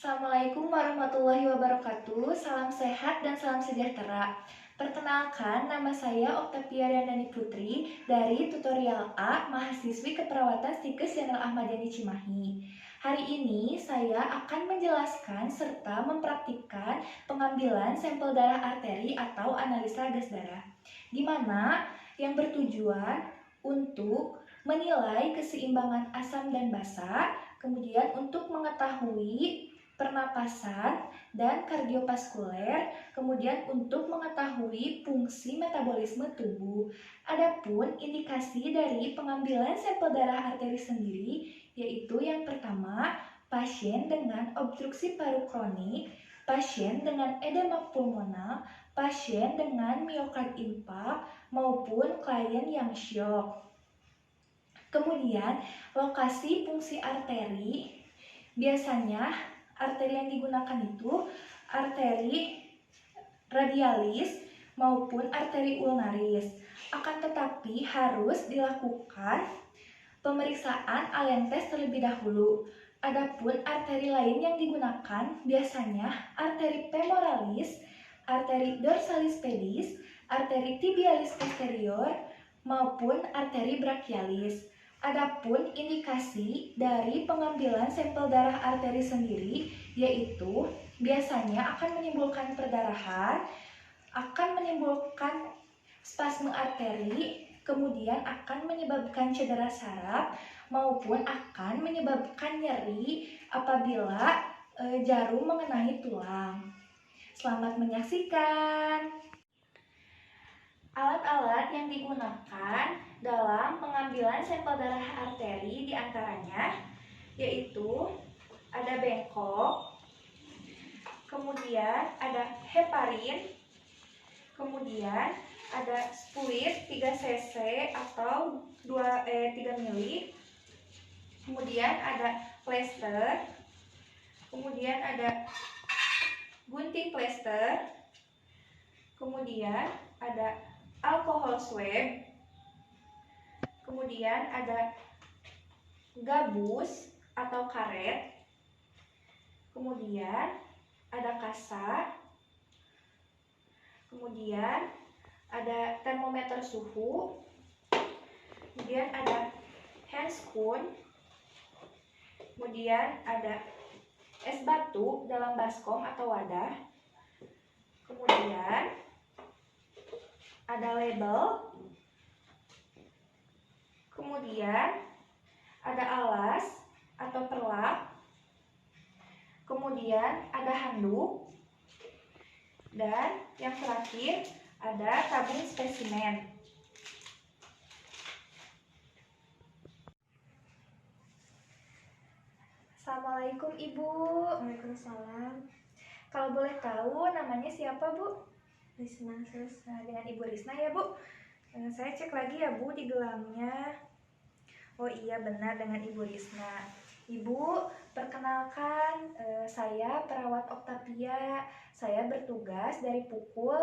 Assalamualaikum warahmatullahi wabarakatuh. Salam sehat dan salam sejahtera. Perkenalkan, nama saya Oktavia Riandani Putri dari tutorial A, mahasiswi keperawatan Stikes Jenderal Ahmad Yani Cimahi. Hari ini saya akan menjelaskan serta mempraktikkan pengambilan sampel darah arteri atau analisa gas darah, di mana yang bertujuan untuk menilai keseimbangan asam dan basa, kemudian untuk mengetahui pernapasan dan kardiovaskuler, kemudian untuk mengetahui fungsi metabolisme tubuh. Adapun indikasi dari pengambilan sampel darah arteri sendiri, yaitu yang pertama, pasien dengan obstruksi paru kronik, pasien dengan edema pulmonal, pasien dengan miokard infark, maupun klien yang syok. Kemudian, lokasi fungsi arteri, biasanya arteri yang digunakan itu arteri radialis maupun arteri ulnaris. Akan tetapi harus dilakukan pemeriksaan alentes terlebih dahulu. Adapun arteri lain yang digunakan biasanya arteri femoralis, arteri dorsalis pedis, arteri tibialis posterior, maupun arteri brachialis. Adapun indikasi dari pengambilan sampel darah arteri sendiri, yaitu biasanya akan menimbulkan perdarahan, akan menimbulkan spasme arteri, kemudian akan menyebabkan cedera saraf, maupun akan menyebabkan nyeri apabila jarum mengenai tulang. Selamat menyaksikan. Alat-alat yang digunakan dalam pengambilan sampel darah arteri diantaranya yaitu ada bengkok, kemudian ada heparin, kemudian ada spuit 3 cc atau 3 mili, kemudian ada plester, kemudian ada gunting plester, kemudian ada alkohol swab, kemudian ada gabus atau karet, kemudian ada kasa, kemudian ada termometer suhu, kemudian ada handscoon, kemudian ada es batu dalam baskom atau wadah, kemudian ada label, kemudian ada alas atau perlak, kemudian ada handuk, dan yang terakhir ada tabung spesimen. Assalamualaikum Ibu. Waalaikumsalam. Kalau boleh tahu namanya siapa Bu? Risma Sus. Nah, dengan Ibu Risna ya Bu. Saya cek lagi ya Bu di gelamnya. Oh iya, benar, dengan Ibu Risna. Ibu, perkenalkan, saya perawat Oktavia. Saya bertugas dari pukul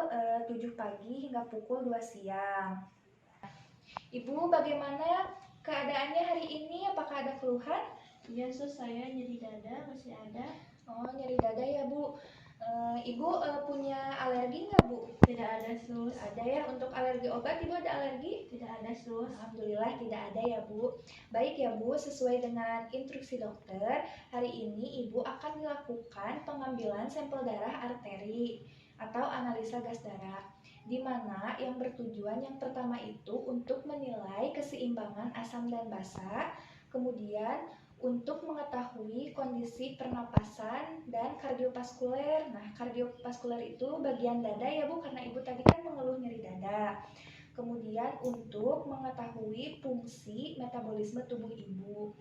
7 pagi hingga pukul 2 siang. Ibu, bagaimana keadaannya hari ini? Apakah ada keluhan? Iya Sus, saya nyeri dada masih ada. Oh, nyeri dada ya Bu. Ibu punya alergi nggak Bu? Tidak ada Sus. Ada ya. Untuk alergi obat, Ibu ada alergi? Tidak ada Sus. Alhamdulillah tidak ada ya Bu. Baik ya Bu, sesuai dengan instruksi dokter, hari ini Ibu akan dilakukan pengambilan sampel darah arteri atau analisa gas darah, di mana yang bertujuan yang pertama itu untuk menilai keseimbangan asam dan basa, kemudian untuk mengetahui kondisi pernapasan dan kardiovaskuler. Nah, kardiovaskuler itu bagian dada ya Bu, karena Ibu tadi kan mengeluh nyeri dada. Kemudian untuk mengetahui fungsi metabolisme tubuh Ibu.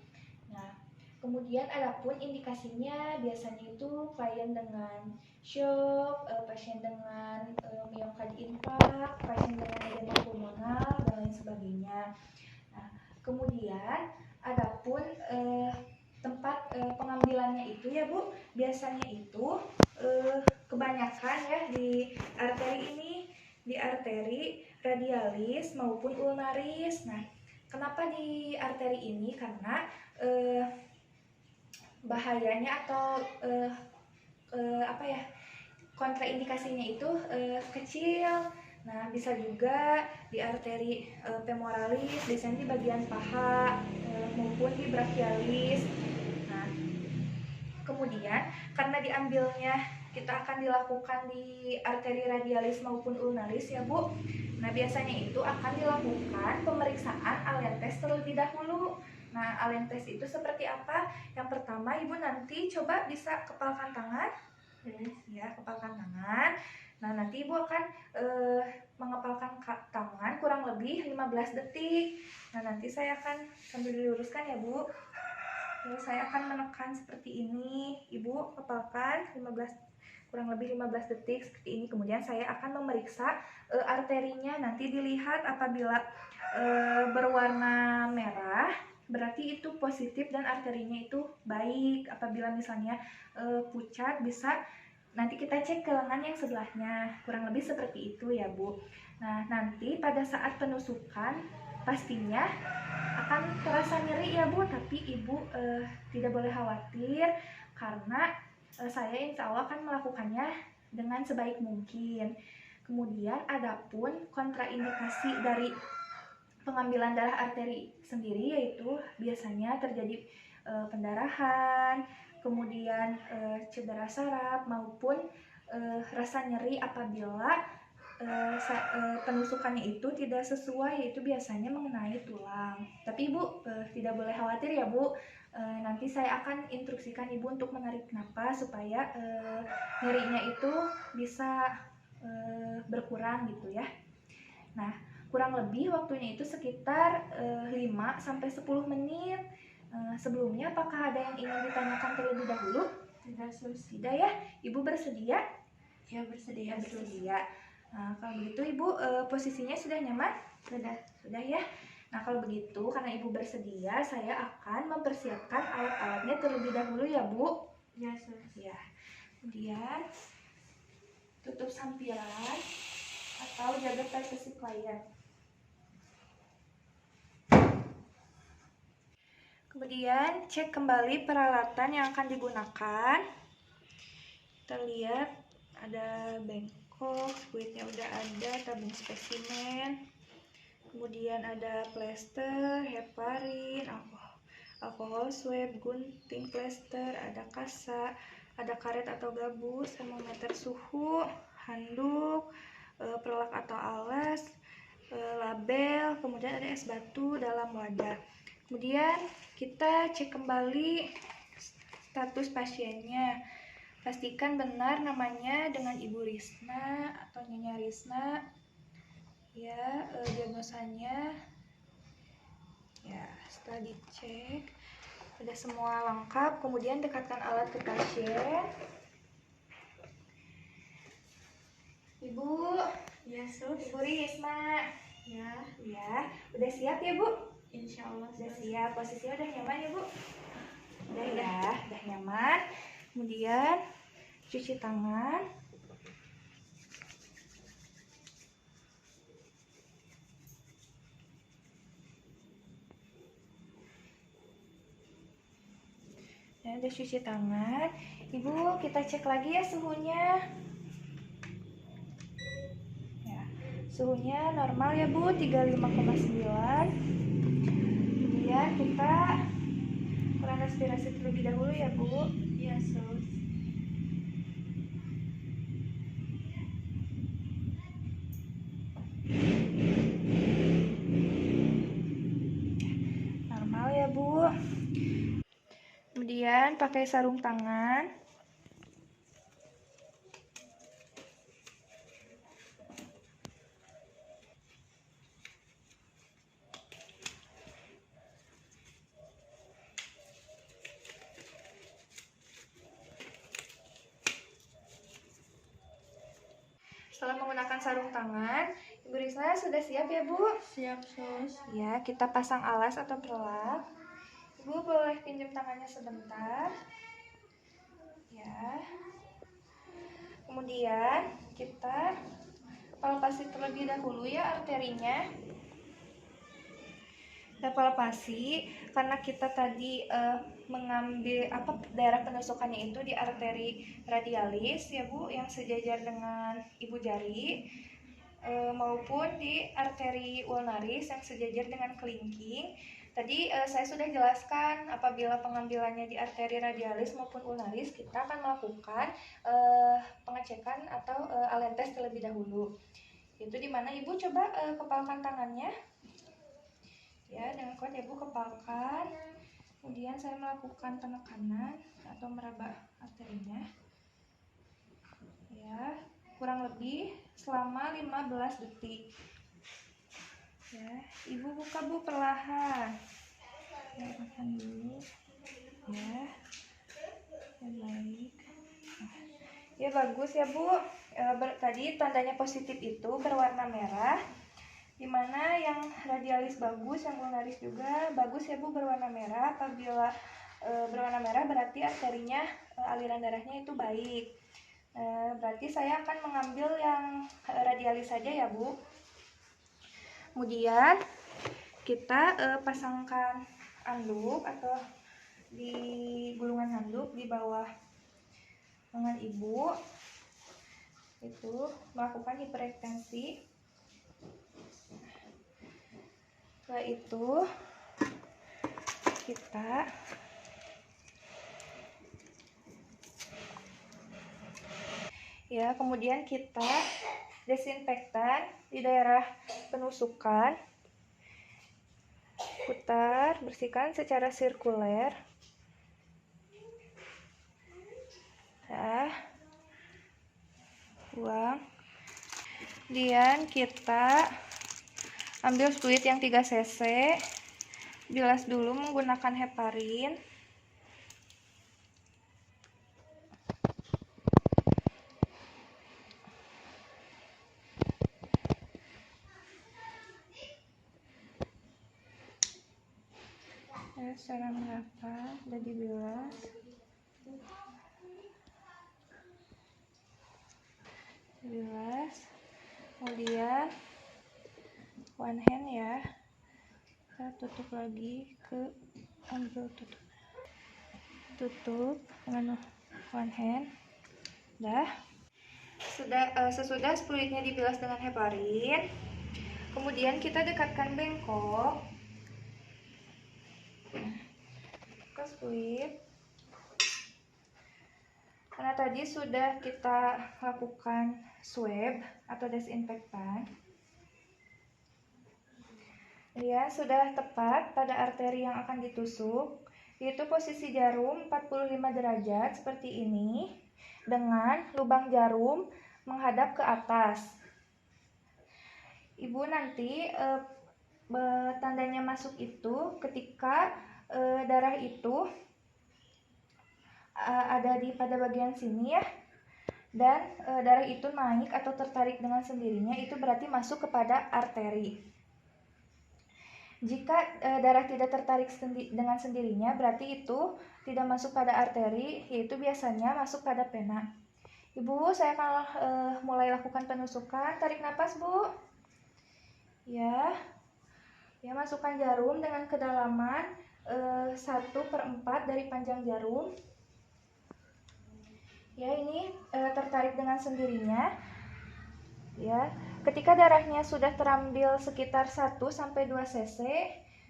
Nah, kemudian adapun indikasinya biasanya itu klien dengan shock, pasien dengan miokard infark, pasien dengan edema pulmonal, dan lain sebagainya. Nah, kemudian adapun tempat pengambilannya itu ya Bu, biasanya itu kebanyakan ya di arteri ini, di arteri radialis maupun ulnaris. Nah, kenapa di arteri ini? Karena bahayanya atau apa ya, kontraindikasinya itu kecil. Nah, bisa juga di arteri femoralis, descent di bagian paha, maupun di brachialis. Nah, kemudian karena diambilnya kita akan dilakukan di arteri radialis maupun ulnaris ya Bu. Nah, biasanya itu akan dilakukan pemeriksaan alentes terlebih dahulu. Nah, alentes itu seperti apa? Yang pertama, Ibu nanti coba bisa kepalkan tangan. Ya, kepalkan tangan. Nah, nanti Ibu akan mengepalkan tangan kurang lebih 15 detik. Nah, nanti saya akan sambil diluruskan ya Bu. Lalu saya akan menekan seperti ini. Ibu kepalkan kurang lebih 15 detik seperti ini. Kemudian saya akan memeriksa arterinya. Nanti dilihat apabila berwarna merah berarti itu positif dan arterinya itu baik. Apabila misalnya pucat, bisa nanti kita cek ke lengan yang sebelahnya. Kurang lebih seperti itu ya Bu. Nah, nanti pada saat penusukan pastinya akan terasa nyeri ya Bu, tapi Ibu tidak boleh khawatir karena saya insya Allah akan melakukannya dengan sebaik mungkin. Kemudian adapun kontraindikasi dari pengambilan darah arteri sendiri yaitu biasanya terjadi pendarahan, kemudian cedera saraf maupun rasa nyeri apabila penusukannya itu tidak sesuai, yaitu biasanya mengenai tulang. Tapi Ibu tidak boleh khawatir ya Bu. Nanti saya akan instruksikan Ibu untuk menarik napas supaya nyerinya itu bisa berkurang gitu ya. Nah, kurang lebih waktunya itu sekitar 5-10 menit. Sebelumnya apakah ada yang ingin ditanyakan terlebih dahulu? Tidak, Sus. Tidak ya? Ibu bersedia? Ya, bersedia, Sus. Bersedia. Nah, kalau begitu Ibu posisinya sudah nyaman? Sudah ya. Nah, kalau begitu karena Ibu bersedia, saya akan mempersiapkan alat-alatnya terlebih dahulu ya Bu. Ya, Sus. Ya. Kemudian tutup sampiran atau jaga privasi klien. Kemudian cek kembali peralatan yang akan digunakan. Kita lihat ada bengkok, squidnya udah ada, tabung spesimen. Kemudian ada plester, heparin, alkohol swab, gunting plester, ada kasa, ada karet atau gabus, termometer suhu, handuk, perlak atau alas, label, kemudian ada es batu dalam wadah. Kemudian kita cek kembali status pasiennya. Pastikan benar namanya dengan Ibu Risna atau Nyonya Risna. Ya, diagnosanya. Ya, setelah dicek sudah semua lengkap, kemudian dekatkan alat ke pasien. Ibu. Ya, Sus. Ibu Risma. Ya. Ya, udah siap ya Bu? Insya Allah, Udah Sus. siap, posisinya udah nyaman ya Bu? Udah ya, udah nyaman. Kemudian cuci tangan. Dan udah cuci tangan. Ibu, kita cek lagi ya suhunya. Ya, suhunya normal ya Bu, 35,9. Kemudian kita kurang respirasi terlebih dahulu ya Bu. Ya, Sus. Normal ya Bu. Kemudian pakai sarung tangan. Setelah menggunakan sarung tangan, Ibu Risna sudah siap ya Bu? Siap, Sus. Ya, kita pasang alas atau perlak. Ibu boleh pinjam tangannya sebentar. Ya. Kemudian kita palpasi terlebih dahulu ya arterinya. palpasi karena kita tadi mengambil daerah penusukannya itu di arteri radialis ya Bu, yang sejajar dengan ibu jari, maupun di arteri ulnaris yang sejajar dengan kelingking. Tadi saya sudah jelaskan apabila pengambilannya di arteri radialis maupun ulnaris, kita akan melakukan pengecekan atau alentes terlebih dahulu. Itu dimana Ibu coba kepalkan tangannya. Ya, dengan kuat ya Bu, kepalkan. Kemudian saya melakukan penekanan atau meraba arterinya. Ya, kurang lebih selama 15 detik. Ya, Ibu buka Bu perlahan. Ya, makan dulu. Ya. Ya, baik. Ya, bagus ya Bu. Tadi tandanya positif itu berwarna merah. Dimana yang radialis bagus, yang ulnaris juga bagus ya Bu, berwarna merah. Apabila berwarna merah berarti arterinya aliran darahnya itu baik. Berarti saya akan mengambil yang radialis saja ya Bu. Kemudian kita pasangkan handuk atau di gulungan handuk di bawah lengan Ibu, itu melakukan hiperekstensi. Setelah itu kita kemudian kita desinfektan di daerah penusukan, putar, bersihkan secara sirkuler. Buang. Kemudian kita ambil fluid yang 3 cc, bilas dulu menggunakan heparin. Secara merata sudah dibilas. Kemudian one hand ya, kita tutup lagi, ambil tutup dengan one hand. Sesudah fluidnya dibilas dengan heparin, kemudian kita dekatkan bengkok ke fluid. Karena tadi sudah kita lakukan swab atau desinfektan, ya sudah tepat pada arteri yang akan ditusuk, yaitu posisi jarum 45 derajat seperti ini dengan lubang jarum menghadap ke atas. Ibu nanti tandanya masuk itu ketika darah itu ada pada bagian sini ya, dan darah itu naik atau tertarik dengan sendirinya, itu berarti masuk kepada arteri. Jika darah tidak tertarik dengan sendirinya, berarti itu tidak masuk pada arteri, yaitu biasanya masuk pada pena. Ibu, saya akan mulai lakukan penusukan. Tarik napas Bu. Ya, masukkan jarum dengan kedalaman 1/4 dari panjang jarum. Ya, ini tertarik dengan sendirinya. Ya, ketika darahnya sudah terambil sekitar 1-2 cc,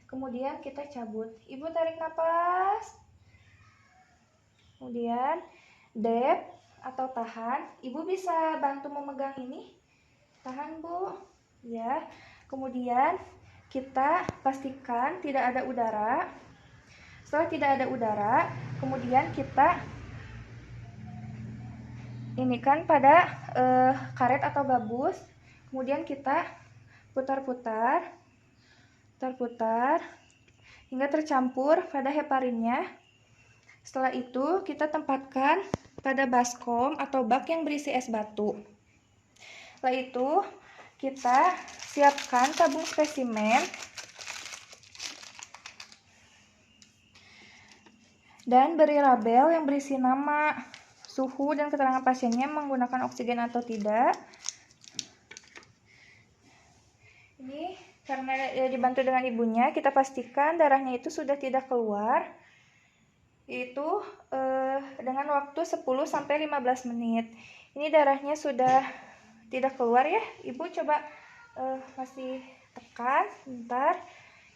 kemudian kita cabut. Ibu tarik napas. Kemudian dep atau tahan. Ibu bisa bantu memegang ini. Tahan Bu. Ya. Kemudian kita pastikan tidak ada udara. Setelah tidak ada udara, kemudian kita ini kan pada karet atau gabus, kemudian kita putar-putar hingga tercampur pada heparinnya. Setelah itu kita tempatkan pada baskom atau bak yang berisi es batu. Setelah itu kita siapkan tabung spesimen dan beri label yang berisi nama, suhu, dan keterangan pasiennya menggunakan oksigen atau tidak. Ini karena dibantu dengan ibunya, kita pastikan darahnya itu sudah tidak keluar, yaitu dengan waktu 10-15 menit. Ini darahnya sudah tidak keluar ya, ibu coba masih tekan, bentar.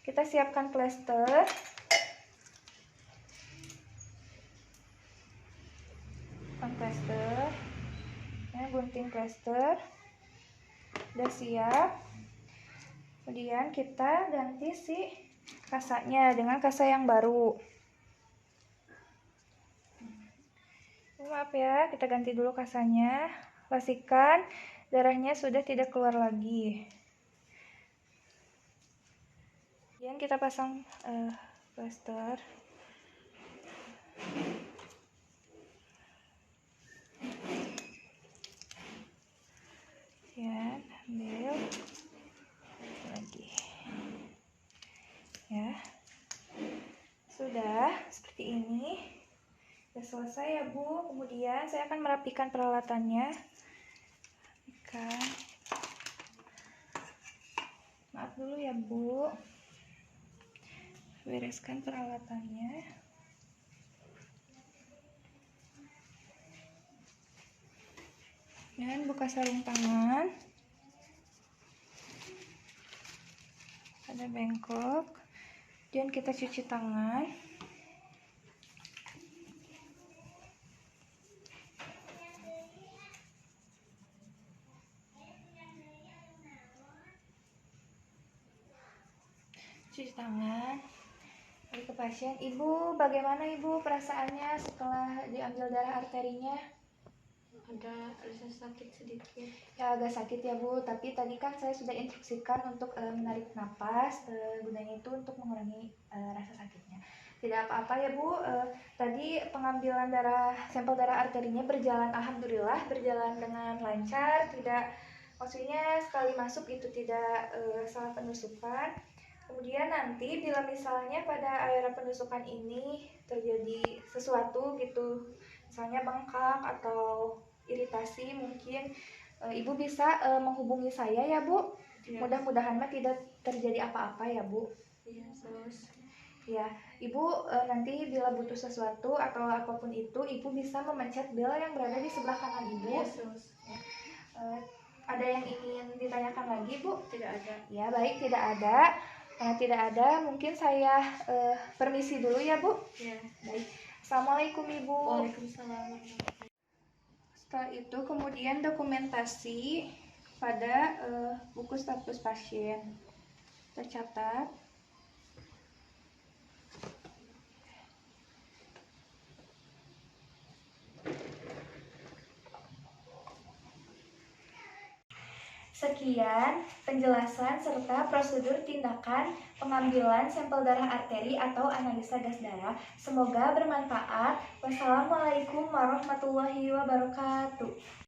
Kita siapkan plester. Gunting plester udah siap. Kemudian kita ganti si kasanya dengan kasa yang baru. Maaf ya, kita ganti dulu kasanya. Pastikan darahnya sudah tidak keluar lagi. Kemudian kita pasang plester. Ya, ambil lagi. Ya, sudah seperti ini. Sudah selesai ya Bu. Kemudian saya akan merapikan peralatannya. Maaf dulu ya Bu. Bereskan peralatannya. Dan buka sarung tangan. Ada bengkok. Dan kita cuci tangan. Cuci tangan. Lalu ke pasien. Ibu, bagaimana Ibu perasaannya setelah diambil darah arterinya? Ada rasa sakit sedikit. Ya agak sakit ya Bu, tapi tadi kan saya sudah instruksikan untuk menarik napas, gunanya itu untuk mengurangi rasa sakitnya. Tidak apa-apa ya Bu, tadi pengambilan sampel darah arterinya berjalan, alhamdulillah berjalan dengan lancar, maksudnya sekali masuk itu tidak salah penusukan. Kemudian nanti bila misalnya pada area penusukan ini terjadi sesuatu gitu, misalnya bengkak atau iritasi, mungkin Ibu bisa menghubungi saya ya Bu. Ya. Mudah-mudahan tidak terjadi apa-apa ya Bu. Iya, Sus. Ya, Ibu nanti bila butuh sesuatu atau apapun itu, Ibu bisa memencet bel yang berada di sebelah kanan Ibu. Iya, Sus. Ada yang ingin ditanyakan lagi Bu? Tidak ada. Ya baik, tidak ada. Karena tidak ada, mungkin saya permisi dulu ya Bu. Ya. Baik. Assalamualaikum Ibu. Waalaikumsalam. Setelah itu kemudian dokumentasi pada buku status pasien tercatat. Sekian penjelasan serta prosedur tindakan pengambilan sampel darah arteri atau analisa gas darah. Semoga bermanfaat. Wassalamualaikum warahmatullahi wabarakatuh.